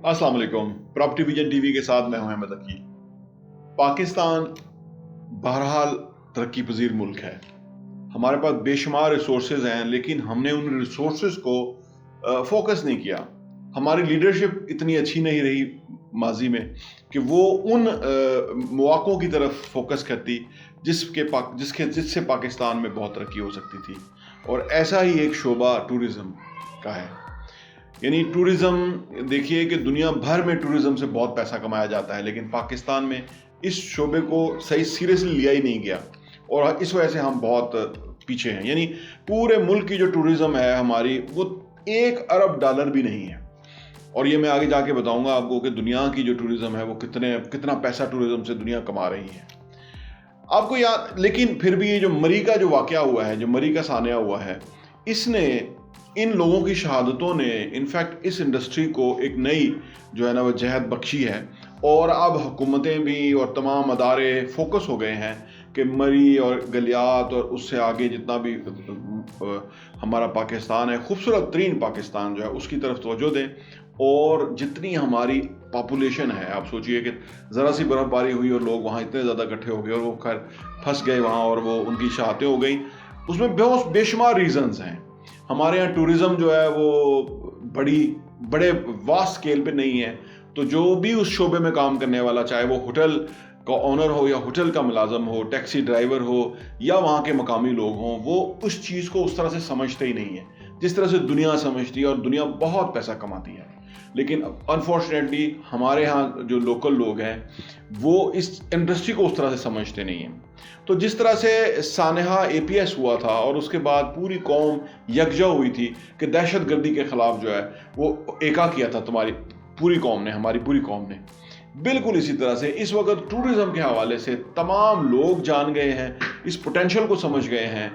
अस्सलाम वालेकुम। Property vision TV के साथ मैं हूं अहमद अकील। पाकिस्तान बहरहाल तरक्की पजीर मुल्क है। हमारे पास बेशुमार रिसोर्सेज हैं, लेकिन हमने उन रिसोर्सेज को फोकस नहीं किया। हमारी लीडरशिप इतनी अच्छी नहीं रही माजी में कि वो उन मौक़ों की तरफ फोकस करती जिससे पाकिस्तान में बहुत तरक्की हो सकती थी। और ऐसा ही एक शोबा टूरिज़म का है। यानी टूरिज़म, देखिए कि दुनिया भर में टूरिज़म से बहुत पैसा कमाया जाता है, लेकिन पाकिस्तान में इस शोबे को सही सीरियसली लिया ही नहीं गया और इस वजह से हम बहुत पीछे हैं। यानी पूरे मुल्क की जो टूरिज़म है हमारी, वो $1 अरब भी नहीं है। और ये मैं आगे जाके बताऊंगा आपको कि दुनिया की जो टूरिज़म है वो कितना पैसा टूरिज़म से दुनिया कमा रही है आपको याद। लेकिन फिर भी ये जो मरी का जो वाक़या हुआ है, जो मरी का सानिया हुआ है, इसने, इन लोगों की शहादतों ने इनफैक्ट इस इंडस्ट्री को एक नई जो है ना वो जहत बख्शी है। और अब हुकूमतें भी और तमाम अदारे फोकस हो गए हैं कि मरी और गलियात और उससे आगे जितना भी हमारा पाकिस्तान है, खूबसूरत तरीन पाकिस्तान जो है, उसकी तरफ तवज्जो दें। और जितनी हमारी पॉपुलेशन है, आप सोचिए कि ज़रा सी बर्फ़बारी हुई और लोग वहाँ इतने ज़्यादा इकट्ठे हो गए और वो खैर फंस गए वहाँ और वो उनकी शहादतें हो गई। उसमें बहुत बेशुमार रीज़न्स हैं। हमारे यहाँ टूरिज़म जो है वो बड़े वास्ट स्केल पे नहीं है। तो जो भी उस शोबे में काम करने वाला, चाहे वो होटल का ओनर हो या होटल का मुलाजम हो, टैक्सी ड्राइवर हो या वहाँ के मकामी लोग हों, वो उस चीज़ को उस तरह से समझते ही नहीं है जिस तरह से दुनिया समझती है। और दुनिया बहुत पैसा कमाती है, लेकिन अनफॉर्चुनेटली हमारे यहाँ जो लोकल लोग हैं वो इस इंडस्ट्री को उस तरह से समझते नहीं हैं। तो जिस तरह से सानेहा APS हुआ था और उसके बाद पूरी कौम यकजा हुई थी कि दहशतगर्दी के ख़िलाफ़ जो है वो एका किया था हमारी पूरी कौम ने, बिल्कुल इसी तरह से इस वक्त टूरिज़म के हवाले से तमाम लोग जान गए हैं, इस पोटेंशियल को समझ गए हैं,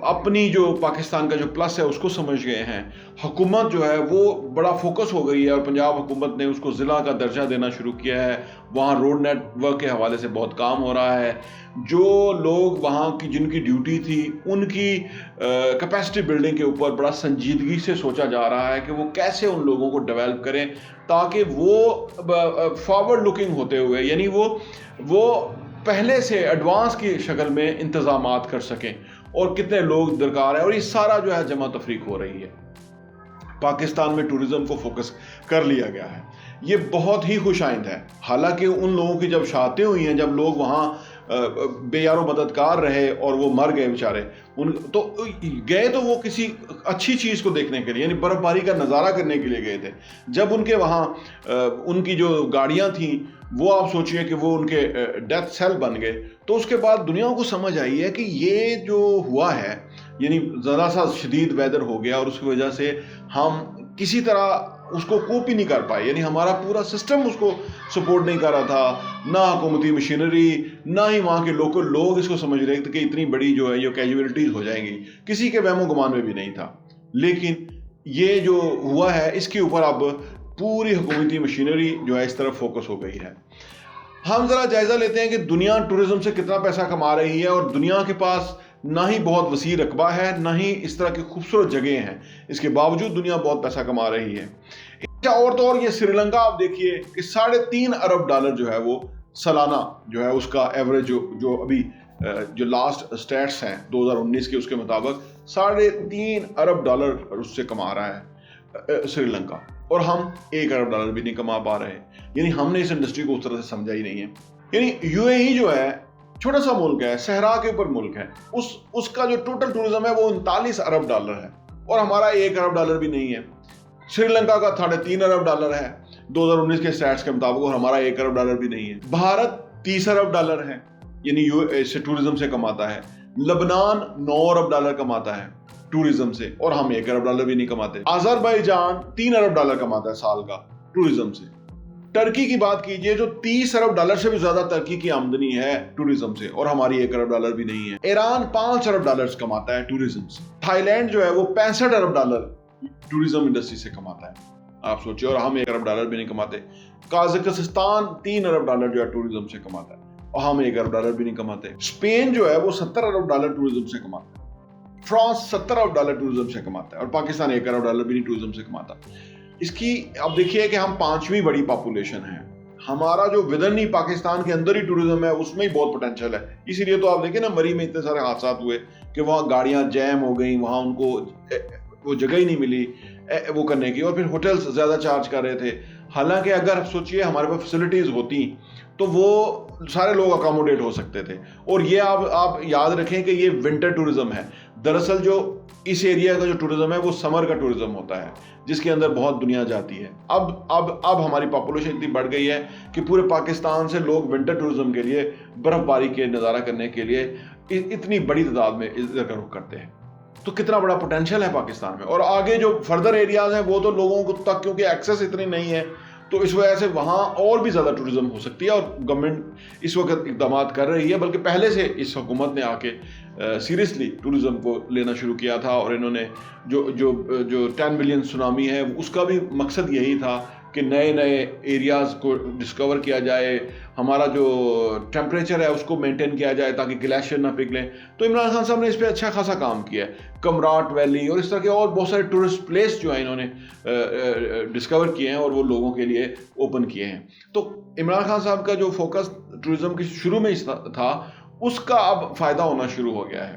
अपनी जो पाकिस्तान का जो प्लस है उसको समझ गए हैं। हुकूमत जो है वो बड़ा फोकस हो गई है और पंजाब हुकूमत ने उसको ज़िला का दर्जा देना शुरू किया है। वहाँ रोड नेटवर्क के हवाले से बहुत काम हो रहा है। जो लोग वहाँ की जिनकी ड्यूटी थी उनकी कैपेसिटी बिल्डिंग के ऊपर बड़ा संजीदगी से सोचा जा रहा है कि वो कैसे उन लोगों को डेवलप करें ताकि वो फॉरवर्ड लुकिंग होते हुए, यानी वो पहले से एडवांस की शक्ल में इंतज़ामात कर सकें और कितने लोग दरकार है। और ये सारा जो है जमा तफरीक हो रही है। पाकिस्तान में टूरिज़म को फोकस कर लिया गया है। ये बहुत ही खुशाइंद है। हालांकि उन लोगों की जब शहादतें हुई हैं, जब लोग वहाँ बेयारो मददगार रहे और वो मर गए बेचारे, तो गए तो वो किसी अच्छी चीज़ को देखने के लिए, यानी बर्फ़बारी का नज़ारा करने के लिए गए थे। जब उनके वहाँ उनकी जो गाड़ियाँ थीं वो आप सोचिए कि वो उनके डेथ सेल बन गए। तो उसके बाद दुनिया को समझ आई है कि ये जो हुआ है, यानी ज़रा सा शदीद वेदर हो गया और उसकी वजह से हम किसी तरह उसको कोप ही नहीं कर पाए, यानी हमारा पूरा सिस्टम उसको सपोर्ट नहीं कर रहा था, ना हुकूमती मशीनरी, ना ही वहाँ के लोकल लोग इसको समझ रहे थे कि इतनी बड़ी जो है ये कैजुअलिटीज़ हो जाएंगी। किसी के वहमो गुमान में भी नहीं था। लेकिन ये जो हुआ है इसके ऊपर अब पूरी हुकूमती मशीनरी जो है इस तरफ फोकस हो गई है। हम ज़रा जायज़ा लेते हैं कि दुनिया टूरिज़म से कितना पैसा कमा रही है। और दुनिया के पास ना ही बहुत वसी रकबा है, ना ही इस तरह की खूबसूरत जगह हैं, इसके बावजूद दुनिया बहुत पैसा कमा रही है। और तो और ये श्रीलंका आप देखिए कि $3.5 अरब जो है वो सालाना जो है उसका एवरेज जो अभी जो लास्ट स्टैट्स हैं 2019 के, उसके मुताबिक $3.5 अरब उससे कमा रहा है श्रीलंका। और हम $1 अरब भी नहीं कमा पा रहे। यानी हमने इस इंडस्ट्री को उस तरह से समझा ही नहीं है। यानी UAE जो है छोटा सा मुल्क है, सहरा के ऊपर मुल्क है, उसका जो टोटल टूरिज्म है वो $39 अरब है और हमारा $1 अरब भी नहीं है। श्रीलंका का $3.5 अरब है 2019 के स्टैट्स के मुताबिक और हमारा $1 अरब भी नहीं है। भारत $30 अरब है, यानी से टूरिज्म से कमाता है। लबनान $9 अरब कमाता है टूरिज्म से और हम $1 अरब भी नहीं कमाते। अजरबैजान $3 अरब कमाता है साल का टूरिज्म से। टर्की की बात कीजिए जो $30 अरब से भी ज्यादा टर्की की आमदनी है टूरिज्म से और हमारी $1 अरब भी नहीं है। ईरान $5 अरब कमाता है टूरिज्म से। थाईलैंड जो है वो $65 अरब टूरिज्म इंडस्ट्री से कमाता है, आप सोचिए, और हम $1 अरब भी नहीं कमाते। काजाकिस्तान $3 अरब जो है टूरिज्म से कमाता है और हम $1 अरब भी नहीं कमाते। स्पेन जो है वो $70 अरब टूरिज्म से कमाता है। फ्रांस $70 अरब टूरिज्म से कमाता है और पाकिस्तान $1 अरब भी नहीं टूरिज्म से कमाता। اس کی اب دیکھیے کہ ہم 5ویں بڑی پاپولیشن ہیں. ہمارا جو ودن ہی پاکستان کے اندر ہی ٹوریزم ہے اس میں ہی بہت پوٹینشیل ہے. اسی لیے تو آپ دیکھیں نا مری میں اتنے سارے حادثات ہوئے کہ وہاں گاڑیاں جیم ہو گئیں, وہاں ان کو وہ جگہ ہی نہیں ملی وہ کرنے کی, اور پھر ہوٹلز زیادہ چارج کر رہے تھے. حالانکہ اگر سوچئے ہمارے پاس فیسلٹیز ہوتی تو وہ سارے لوگ اکاموڈیٹ ہو سکتے تھے. اور یہ آپ یاد رکھیں کہ یہ ونٹر ٹوریزم ہے. دراصل جو اس ایریا کا جو ٹوریزم ہے وہ سمر کا ٹوریزم ہوتا ہے جس کے اندر بہت دنیا جاتی ہے. اب ہماری پاپولیشن اتنی بڑھ گئی ہے کہ پورے پاکستان سے لوگ ونٹر ٹوریزم کے لیے, برف باری کے نظارہ کرنے کے لیے اتنی بڑی تعداد میں ادھر کا رخ کرتے ہیں. تو کتنا بڑا پوٹینشیل ہے پاکستان میں. اور آگے جو فردر ایریاز ہیں وہ تو لوگوں کو تک کیونکہ ایکسیس اتنی نہیں ہے تو اس وجہ سے وہاں اور بھی زیادہ ٹوریزم ہو سکتی ہے. اور گورنمنٹ اس وقت اقدامات کر رہی ہے, بلکہ پہلے سے اس حکومت نے آ کے سیریسلی ٹوریزم کو لینا شروع کیا تھا. اور انہوں نے جو 10 بلین سونامی ہے اس کا بھی مقصد یہی تھا کہ نئے نئے ایریاز کو ڈسکور کیا جائے, ہمارا جو ٹیمپریچر ہے اس کو مینٹین کیا جائے تاکہ گلیشیئر نہ پگھلیں. تو عمران خان صاحب نے اس پہ اچھا خاصا کام کیا ہے. کمراٹ ویلی اور اس طرح کے اور بہت سارے ٹورسٹ پلیس جو ہیں انہوں نے ڈسکور کیے ہیں اور وہ لوگوں کے لیے اوپن کیے ہیں. تو عمران خان صاحب کا جو فوکس ٹورزم کے شروع میں تھا اس کا اب فائدہ ہونا شروع ہو گیا ہے.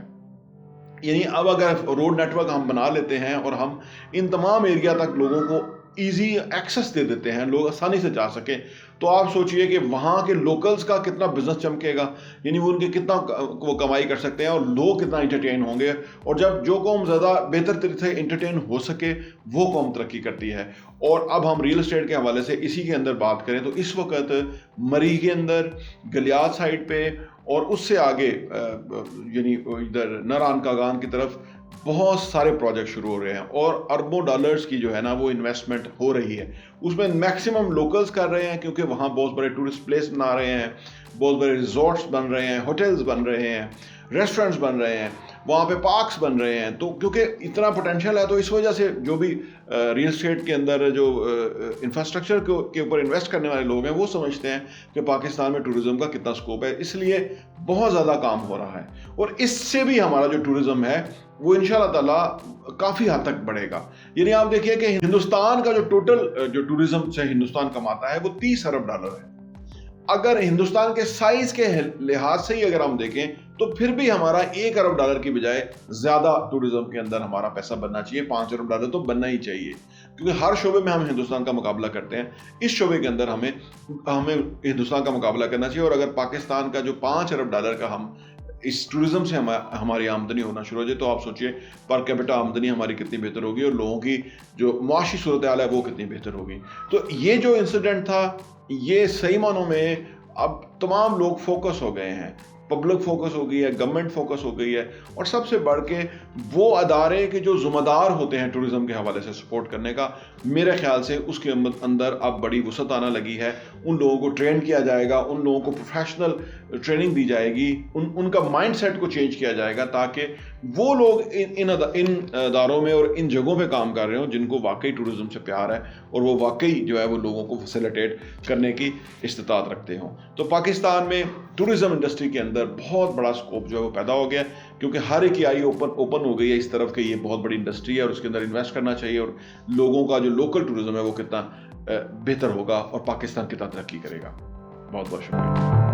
یعنی اب اگر روڈ نیٹ ورک ہم بنا لیتے ہیں اور ہم ان تمام ایریا تک لوگوں کو ایزی ایکسس دے دیتے ہیں, لوگ آسانی سے جا سکیں, تو آپ سوچئے کہ وہاں کے لوکلز کا کتنا بزنس چمکے گا. یعنی وہ ان کے کتنا وہ کمائی کر سکتے ہیں اور لوگ کتنا انٹرٹین ہوں گے. اور جب جو قوم زیادہ بہتر طریقے سے انٹرٹین ہو سکے وہ قوم ترقی کرتی ہے. اور اب ہم ریل اسٹیٹ کے حوالے سے اسی کے اندر بات کریں تو اس وقت مری کے اندر, گلیات سائڈ پہ اور اس سے آگے یعنی ادھر نران کاغان کی طرف بہت سارے پروجیکٹ شروع ہو رہے ہیں اور اربوں ڈالرز کی جو ہے نا وہ انویسٹمنٹ ہو رہی ہے. اس میں میکسیمم لوکلز کر رہے ہیں کیونکہ وہاں بہت بڑے ٹورسٹ پلیس بنا رہے ہیں, بہت بڑے ریزورٹس بن رہے ہیں, ہوٹلز بن رہے ہیں, ریسٹورنٹس بن رہے ہیں, وہاں پہ پارکس بن رہے ہیں. تو کیونکہ اتنا پوٹینشیل ہے تو اس وجہ سے جو بھی ریل اسٹیٹ کے اندر جو انفراسٹرکچر کے اوپر انویسٹ کرنے والے لوگ ہیں وہ سمجھتے ہیں کہ پاکستان میں ٹوریزم کا کتنا اسکوپ ہے, اس لیے بہت زیادہ کام ہو رہا ہے. اور اس سے بھی ہمارا جو ٹوریزم ہے وہ انشاءاللہ تعالیٰ کافی حد تک بڑھے گا. یعنی آپ دیکھیے کہ ہندوستان کا جو ٹوٹل جو ٹوریزم سے ہندوستان کماتا ہے وہ $30 ارب ہے. اگر ہندوستان کے سائز کے لحاظ سے ہی اگر ہم دیکھیں تو پھر بھی ہمارا $1 ارب کی بجائے زیادہ ٹوریزم کے اندر ہمارا پیسہ بننا چاہیے. $5 ارب تو بننا ہی چاہیے کیونکہ ہر شعبے میں ہم ہندوستان کا مقابلہ کرتے ہیں. اس شعبے کے اندر ہمیں ہندوستان کا مقابلہ کرنا چاہیے. اور اگر پاکستان کا جو $5 ارب کا ہم اس ٹوریزم سے ہماری آمدنی ہونا شروع ہو جائے تو آپ سوچئے پر کیپٹا آمدنی ہماری کتنی بہتر ہوگی اور لوگوں کی جو معاشی صورتحال ہے وہ کتنی بہتر ہوگی. تو یہ جو انسیڈنٹ تھا یہ صحیح معنوں میں اب تمام لوگ فوکس ہو گئے ہیں, پبلک فوکس ہو گئی ہے, گورنمنٹ فوکس ہو گئی ہے. اور سب سے بڑھ کے وہ ادارے کے جو ذمہ دار ہوتے ہیں ٹوریزم کے حوالے سے سپورٹ کرنے کا, میرے خیال سے اس کے اندر اب بڑی وسعت آنا لگی ہے. ان لوگوں کو ٹرین کیا جائے گا, ان لوگوں کو پروفیشنل ٹریننگ دی جائے گی, ان کا مائنڈ سیٹ کو چینج کیا جائے گا تاکہ وہ لوگ ان اداروں میں اور ان جگہوں پہ کام کر رہے ہوں جن کو واقعی ٹوریزم سے پیار ہے اور وہ واقعی جو ہے وہ لوگوں کو فیسیلیٹیٹ کرنے کی استطاعت رکھتے ہوں. تو پاکستان میں ٹوریزم انڈسٹری کے اندر بہت بڑا سکوپ جو ہے وہ پیدا ہو گیا کیونکہ ہر ایک کی آئی اوپن ہو گئی ہے اس طرف کہ یہ بہت بڑی انڈسٹری ہے اور اس کے اندر انویسٹ کرنا چاہیے اور لوگوں کا جو لوکل ٹوریزم ہے وہ کتنا بہتر ہوگا اور پاکستان کتنا ترقی کرے گا. بہت بہت شکریہ.